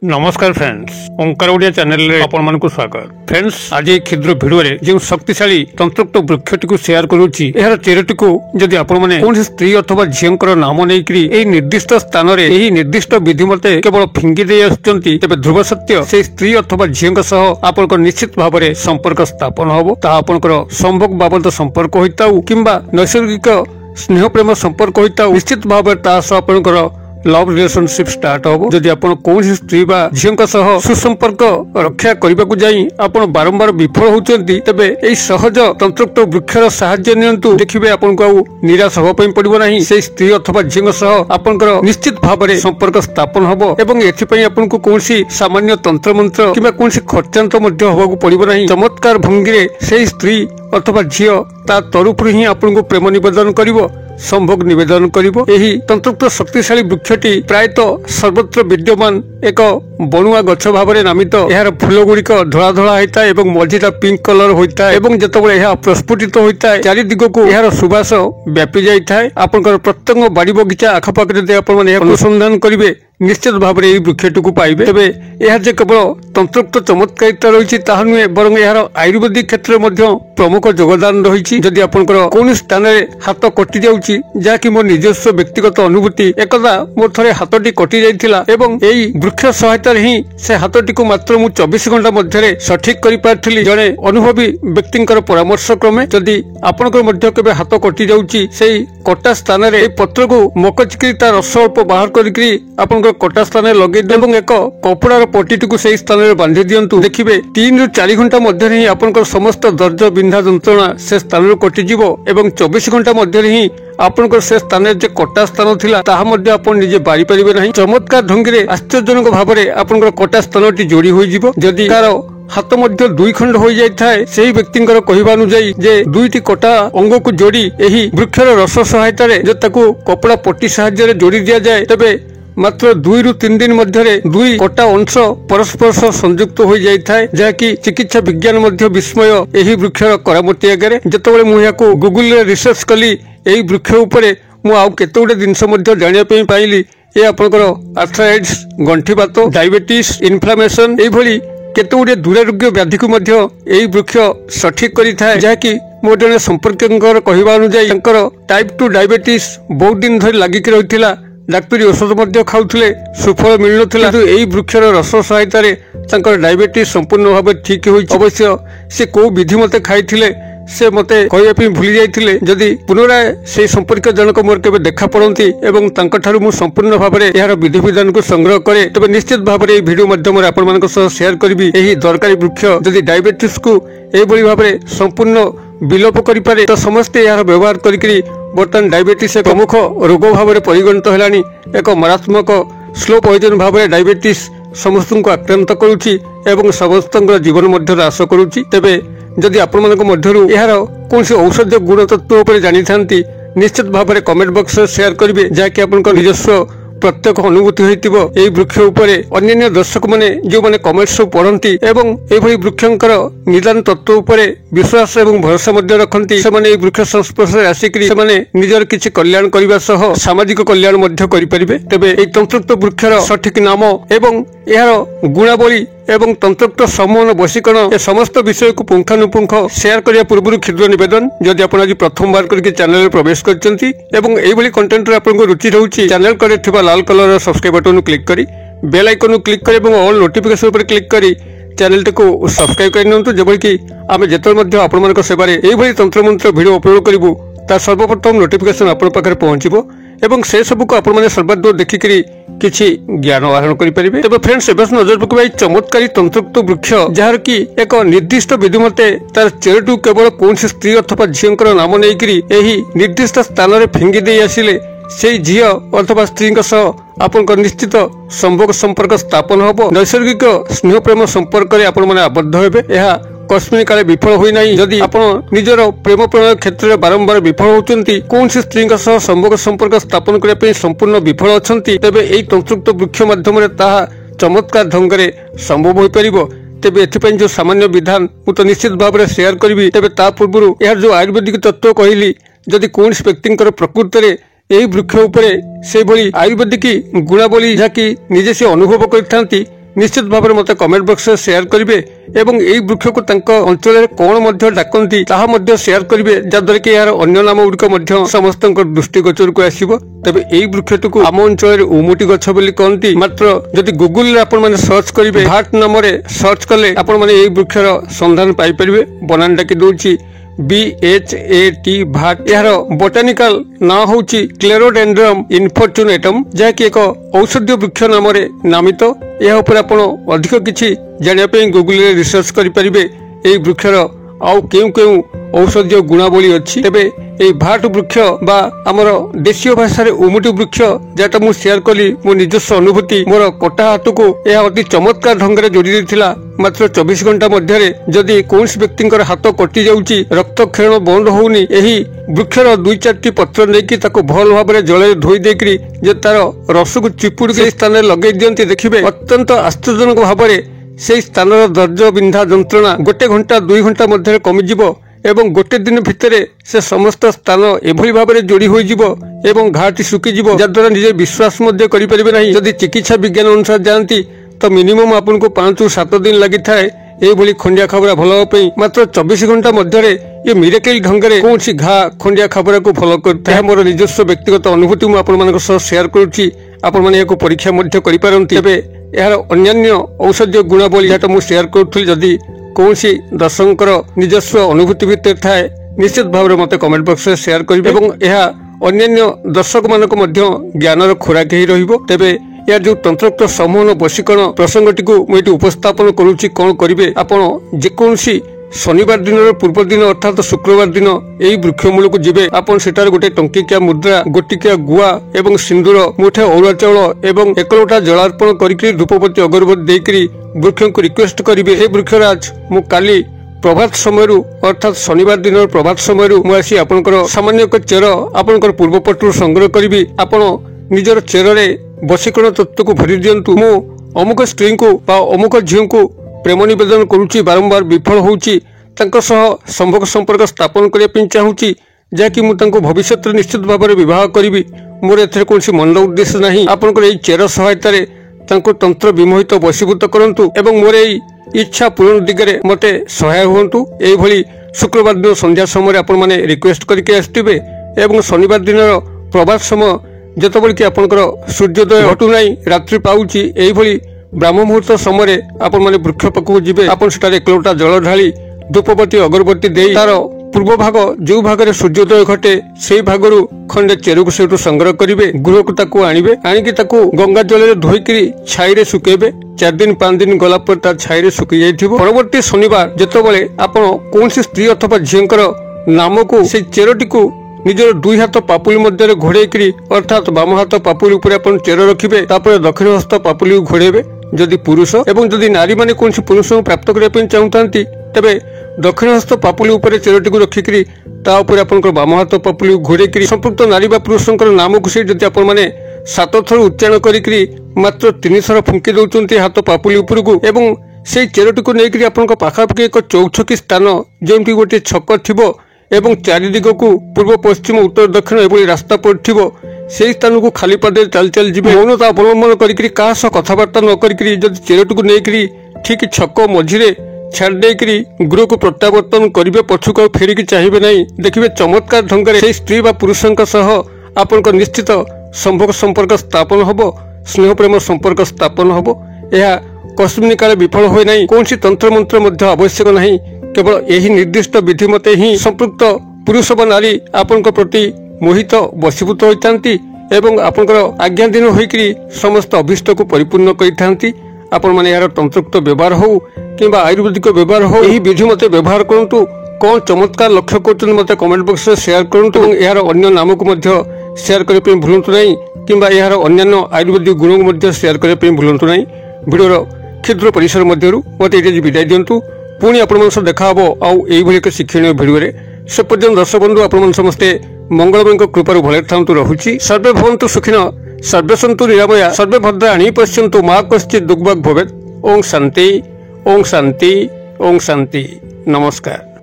नमस्कार फ्रेंड्स, ओंकार ओडिया चैनल रे आपण मानकु स्वागत। फ्रेंड्स, आज एक क्षुद्र वीडियो रे जो शक्तिशाली तंत्रोक्त वृक्षटी को शेयर करूची, एहर चेरटी को जदि आपण माने कोन स्त्री अथवा झियंकर नाम नेकरी एही निर्दिष्ट स्थान रे एही निर्दिष्ट विधि मते केवल फिंगी दे आछंती, तबे ध्रुव सत्य से स्त्री अथवा झियंक सह आपनकर निश्चित भाव रे संपर्क स्थापन होबो। ता आपनकर संभोग बाबद संपर्क होइताउ किंबा नैसर्गिक स्नेह प्रेम संपर्क होइताउ, निश्चित भाव रे ता सह आपनकर लव रिलेशनशिप स्टार्ट हो। जदि आपण कौन स्त्री बा झील सुसंपर्क रक्षा करने को जाई आपण बारंबार विफल होती, तेबे एई सहज तंत्रोक्त वृक्षर साहाय्य नियंतु, देखिबे आपण को निराश होबा पई पड़िबो नाही। से स्त्री अथवा झील सह आपनकर निश्चित भाव में संपर्क स्थापन होबो एवं एथिपई आपण को कोनसी सामान्य तंत्र मंत्र किबा कोनसी खर्चांत मध्य होबाकू पड़िबो नाही। चमत्कार भंगी से स्त्री अथवा झील ता तरफरु ही आपण को प्रेम निवेदन करिवो, संभोग निवेदन करिवो। एही तंत्रोक्त शक्तिशाली वृक्षटी प्रायतः सर्वत्र विद्यमान एक बणुआ गछ भाव में नामित। यार फूल गुड़िक धला धला होता है और मझीटा पिंक कलर होता है और जितेबाला यह प्रस्फुटित होता है चारि दिग को यार सुबास व्यापी जाए। आपंकर प्रत्येक बाड़ी बगीचा आखपाखे अनुसंधान करेंगे, निश्चित भाव में वृक्षटी को पाइबे। तेबे यह जे केवल तंत्रोक्त चमत्कारिता रही नुहे, बरं यार आयुर्वेदिक क्षेत्र में प्रमुख योगदान रही। जदि आपंकर कौन स्थान में हाथ कटि जाउची, जहाँकि मोर निजस्व व्यक्तिगत अनुभूति, एकदा मोर थरे हाथटी कटि जाइथिला एवं एई वृक्ष सहायता ही से हाथटी को मात्र मु 24 घंटा मध्य सठिक करि पारथिली। जणे अनुभवी व्यक्तिंकर परामर्श क्रमे जदि आपनकर मध्य केबे हाथ कटि जाउची, सेई कटा स्थान रे पत्र को मकचिकी ता रस अल्प बाहर करिकरी आपनकर कटा स्थान लगे एवं एक कपड़ार पट्टी को सही स्थान में बांधि दियंतु। देखिबे 3 ରୁ 4 घंटा मध्य ही आपनकर समस्त दर्द बिंधा जंत्रणा से स्थान रो कटिजिवो एवं 24 घंटा मध्य ही आपनकर से स्थान जे कटा स्थान थिला ताहा मध्य आपण निजे बारी परिबे नाही। चमत्कार ढंगी आश्चर्यजनक भाव में आपनकर कटा स्थानटी जोड़ी होई जिवो। जदि कार हाथ मध्य 2 खंड हो जाए, से व्यक्तिंकर कहवा अनुजाई जे 2टी कटा अंग को जोड़ी एही वृक्षर रस सहायता रे जे ताकू कपड़ा पट्टी सहायता रे जोड़ी दिया जाए, तबे मात्र 2 ରୁ 3 दिन मध्य 2 कटा अंश परस्पर संयुक्त हो जाए, जहाँकि चिकित्सा विज्ञान मध्य विस्मय एही वृक्षर करामती आगे। जितेबाला मुझे गूगल रे रिसर्च कली एही वृक्ष उपरे मु आउ केते गुडे जिनस मध्य जानिया पे पाइली। ए आपनकर आर्थराइटिस, गंठीबात, डायबिटीज, इन्फ्लामेशन एही भली केते गुडे दुरारोग्य व्याधि को मध्य एही वृक्ष सठिक करि थाए, जहाँकि मोर जने संपर्ककर कहवा अनुजाई तांकर टाइप 2 डायबिटीज बहुत दिन धरि लागिक रहिथिला। डाक्तरी औषध मध्य खाउथिले, सुफल मिलुनथिला, किंतु एही वृक्षर रस सहायता रे तांकर डायबिटीज संपूर्ण भाव ठीक होई। अवश्य से को विधि मते खाइथिले से मते कहया पे भूली जाइथिले। जदि पुनराय से संपर्क जनक मोर केबे देखा पड़ती एवं तांका ठारू मु संपूर्ण भाव में यार विधि विधान को संग्रह करे, तबे निश्चित भाव में वीडियो माध्यम रे आपण मानक सह शेयर करबी। एही दरकारी वृक्ष जदि डायबिटीज को एही भली भाव में संपूर्ण विलोप करि पारे, तो समस्ते यार व्यवहार करिकरी बर्तमान डायबिटीज एक प्रमुख रोग भाव में परिगणित हेलानी। एक मारात्मक स्लो पॉइजन भाव में डायबिटीज समस्त को आक्रांत करुछि एवं समस्त जीवन मध्य ह्रास करुछि। तेबे जदि आपण मानक मध्यरु यार कोनसी औषधीय गुण तत्व उपर जानि थांती, निश्चित भाव में कमेंट बॉक्स में शेयर करिवे, जहाँकि आपनका निजस्व प्रत्येक अनुभूति होइतिबो। एही वृक्ष उपरे अन्य दर्शक माने जो माने कमेंट्स पढ़ती एवं एभली वृक्षंकर निदान तत्व उपरे विश्वास एवं भरोसा मध्य रखती, सेमाने एही वृक्ष संस्पर्श आसिकरी सेमाने निजर किछि कल्याण करिबा सह सामाजिक कल्याण मध्य करि परिबे। तेबे एही तंत्रोक्त वृक्षर सठिक नाम एवं यार गुणावली एवं तंत्रोक्त सम्मोहन वशीकरण ए समस्त विषय को पुंखानुपुंख शेयर करिया पूर्व क्षुद्र निवेदन, जदि आपण आज प्रथम बार करके चैनल में प्रवेश करचंती एवं एही भली कंटेंट रे आपनको रुचि रहउची, चैनल करे थिबा लाल कलर सब्सक्राइब बटन क्लिक करी बेल आइकन क्लिक करी एवं ऑल नोटिफिकेशन पर क्लिक करी चैनल को सब्सक्राइब कर नियंतु, जेबल कि आमे जेतल मध्य आपण मानक सेवा रे एही भली तंत्र मंत्र वीडियो अपलोड करिवु ता सर्वप्रथम नोटिफिकेशन आपण पाखरे पहुंचिबो एवं से सब को आपण माने सर्वाधिक देखिकरी किछि ज्ञान आहरण करि परिबे। तबे फ्रेंड्स, एबस नजर पकाई चमत्कारी तंत्रोक्त वृक्ष जहार की एक निर्दिष्ट विधि मते तार चेरटू केवल कौन स्त्री अथवा झीयंकर नाम नेकरी एही निर्दिष्ट स्थान रे फिंगी दे आसिले से झीय अथवा स्त्री सह आपनकर निश्चित संभोग संपर्क स्थापन होबो। नैसर्गिक स्नेह प्रेम संपर्क रे आपण माने आबद्ध हेबे। एहा कस्मिन काले विफल होई नाही। जदि आपण निजर प्रेम प्रणय क्षेत्र में बारंबार विफल होचंती, कौन स्त्री सह संभोग संपर्क स्थापन करने पे संपूर्ण विफल अछंती, तेबे एही तंत्रोक्त वृक्ष माध्यम रे ताहा चमत्कार ढंगरे संभव होई परिबो। तेबे एथिपई जो सामान्य विधान मु तो निश्चित भाव में शेयर करिवि। तेबे ता पूर्व यार जो आयुर्वेदिक तत्व कहली, जदि कौन व्यक्तिंकर प्रकृति रे एही वृक्ष उपरे से भली आयुर्वेदिक गुणावली जहाँकि निजे से अनुभव करथांती निश्चित भाव में मत कमेंट बॉक्स में शेयर करेंगे एवं यही वृक्ष को अंचल कौन डाकती ताहा शेयर करेंगे जहाद्वारा कि यार अन्य नाम गुड़िक समस्त दृष्टिगोचर को आसो। तेज यही वृक्ष को आम अंचल उमुटी गछ बोली कहती। मात्र जदि गूगल आपण सर्च करेंगे भाट नाम सर्च कले आपण मैंने यही वृक्षर संधान पाइपर। बनान डाकी दूची BHAT भाट। यार बोटानिकल ना हूँ क्लेरोडेंड्रम इनफॉर्चुनेटम जहाँकि एक औषधीय वृक्ष नाम नामित। यह उपर आपण अधिक किछि जानिया गूगल रे रिसर्च करि परिबे एई वृक्षर आउ केउ केउ औषधीय गुणावली अछि। तेबे एई भाट वृक्ष बा हमर देशीय भाषा रे उमुटी वृक्ष जेटा मु शेयर कली मो निजस्व अनुभूति मोर कटा हाथ को यह अति चमत्कार ढंग रे जोड़ी देथिला। मात्र 24 घंटा मध्य जदि कौन व्यक्ति हाथ कटि जाउची रक्तक्षरण बंद होउनी एही वृक्षर 2-4टी पत्र नेकी ताको भल भाव में जल धोई देकरी जे तार रस को चिपुड़ी के स्थान लगे दियंती देखिबे अत्यंत आश्चर्यजनक भाव में से स्थान दर्ज बिंधा जंत्रणा 1 घंटा 2 घंटा मध्य कमिजिवो एवं गोटे दिन भितर से समस्त स्थान एभली भाव में जोड़ी होइजिवो एवं घाटी सुखीजिवो जद्वारा निजे विश्वास मध्य करि परिबे नाही। जदि चिकित्सा विज्ञान अनुसार जानती तो मिनिमम आपन को 5-7 दिन लगी थाए ये खंडिया खबरा भल होई। मात्र 24 घंटा मध्य ये मिरेकल ढंग से कौन घा खंडिया खबरा को भल करता है। मोर निजस्व व्यक्तिगत अनुभूति मुझे शेयर करुच्ची आपण मैंने परीक्षा करि पारंती। तेबे यार अन्यान्य औषधीय गुणावली जहाँ मुझे शेयर करुली जदि कौन दर्शकर निजस्व अनुभूति भितर थाए निश्चित भाव में मत कमेंट बॉक्स में शेयर करेंगे एवं यह अन्यान्य दर्शक मानक ज्ञानर खोराक ही रहिबो। तेबे यार जो तंत्रोक्त समूहन वशीकरण प्रसंगटी को मुझे उपस्थापन करुच्ची कौन करेंगे आपण जेकोसी शनिवार दिन पूर्व दिन अर्थात शुक्रवार दिन यही वृक्षमूल को जीवे आपन सेटार गोटे टंकिकिया मुद्रा गोटिकिया गुआ एवं सिंदूर मुठे अरुआ चाउल एवं 1 लोटा जलार्पण करिकरी धूपबत्ती अगरबत्ती देकरी वृक्ष को रिक्वेस्ट करेंगे। हे वृक्षराज मु काली प्रभात समय अर्थात शनिवार दिन प्रभात समय मुझे आपंकर सामान्य एक चेर आपंकर पूर्वपटू संग्रह करी आपण निजर चेर वशीकरण तत्व को भरी दिंतु। मु अमुक स्त्री को अमुक झील को प्रेम निवेदन करुच्ची बारंबार विफल होउची संभोग संपर्क स्थापन करने चाहूँगी जहाँकि मुझे भविष्य निश्चित भाव में विवाह करी। मोर एथरे कौन मंद उद्देश्य नहीं। आपंकर यही चेर सहायतार तंत्र विमोहित वशीभूत करंतु एवं मोर यही इच्छा पूरण दिगरे मते सहाय हुंतु। यही शुक्रवार दिन संध्या समय आपण माने रिक्वेस्ट करके आसथिबे एवं शनिवार दिन प्रभात समय जेतबेले कि आपनकर सूर्योदय घटू नहीं रात्रि पाउची यही ब्राह्म मुहूर्त समय आपण माने वृक्ष पाखु जीवे आपण सेटारे 1 लोटा जल ढाली धूपबत्ती अगरबत्ती देई तार पूर्व भाग जो भाग में सूर्योदय घटे से भागरू खंडे चेरु को सेठू संग्रह करेंगे गृह को ताकू आनिबे आनिकी ताकू गंगा जल रे धोईकरी छाई रे सुकेबे 4 दिन 5 दिन गला पर ता छाई रे सुकी जाइथिबो। परवर्ती शनिवार जेतबेले आपण कोनसी स्त्री अथवा झींकर नाम को से चेरटी को निजर 2 हाथ पापुली मध्य घोड़ेकरी अर्थात बाम हाथ पापुली ऊपर आपण चेर रखिबे तापर दक्षिण हस्त पापुली को घोड़ेबे जदि पुरुष एवं जदि नारी माने कोनसी पुरुष को प्राप्त करबे चाहतांती तेबे दक्षिण हस्त पापुली ऊपर चेरटी को रखिकरी ता ऊपर आपनकर बाम हाथ पापुली घोड़ेकरी संपुक्त नारी बा पुरुषकर नाम को से जदि आपण माने 7 थर उच्चारण करिकरी मात्र 3 थर फुंकी दउचंती हाथ पापुली ऊपर को एवं से चेरटी को नेकरी आपनकर पाखापाखि एक चौछकी स्थान जेमटी गोटे छक थिबो एवं चारिदिग को पूर्व पश्चिम उत्तर दक्षिण एभली रास्ता पड़थिबो से स्थान को खाली पादे चल चल जीवे मौनता अवलंबन करिकरी का सह कथबार्ता न करिकरी जदि चेरटी को नेकरी ठीक छक मझिरे छाड़ देकरी गृह को प्रत्यावर्तन करिवे पछुक फेरिकी चाहिए नहीं देखिए चमत्कार ढंग से स्त्री बा पुरुषों सह आपनकर निश्चित संभोग संपर्क स्थापन हबो स्नेह प्रेम संपर्क स्थापन हबो। यह कस्मिन काले विफल होय नहीं कौन सी तंत्र मंत्र मध्य आवश्यक नहीं केवल यही निर्दिष्ट विधि मते ही संपृक्त पुरुष व नारी आपनकर प्रति मोहित वशीभूत होइतांती एवं आपनकर आज्ञाधीन होइकरी समस्त अभिष्ट को परिपूर्ण करिथांती। आपण माने यार तंत्रोक्त व्यवहार हो किंबा आयुर्वेदिक व्यवहार हो यही विधि मते व्यवहार करंतु। कौन चमत्कार लक्ष्य करछन मते कमेंट बॉक्स में शेयर करंतु एवं यार अन्य नाम को मध्य शेयर करे पे भूलंतु नहीं किंबा यार अन्य आयुर्वेदिक गुण को मध्य शेयर करे पे भूलंतु नहीं। वीडियो क्षुद्र परिसर मध्यरु मते एजे विदाय दियंतु पुणी आपण सह देखा हबो आउ एई भली एक शिक्षणीय वीडियो रे से पर्यंत दर्शक बंधु आपण समस्ते मंगलमय कृपारु भले थांतु रहुची। सर्वे भवन्तु सुखिनः सर्वे सन्तु निरामया सर्वे भद्राणि पश्यन्तु मा कश्चित् दुर्भग भवेत्। ओम शांति ओम शांति ओम शांति। नमस्कार।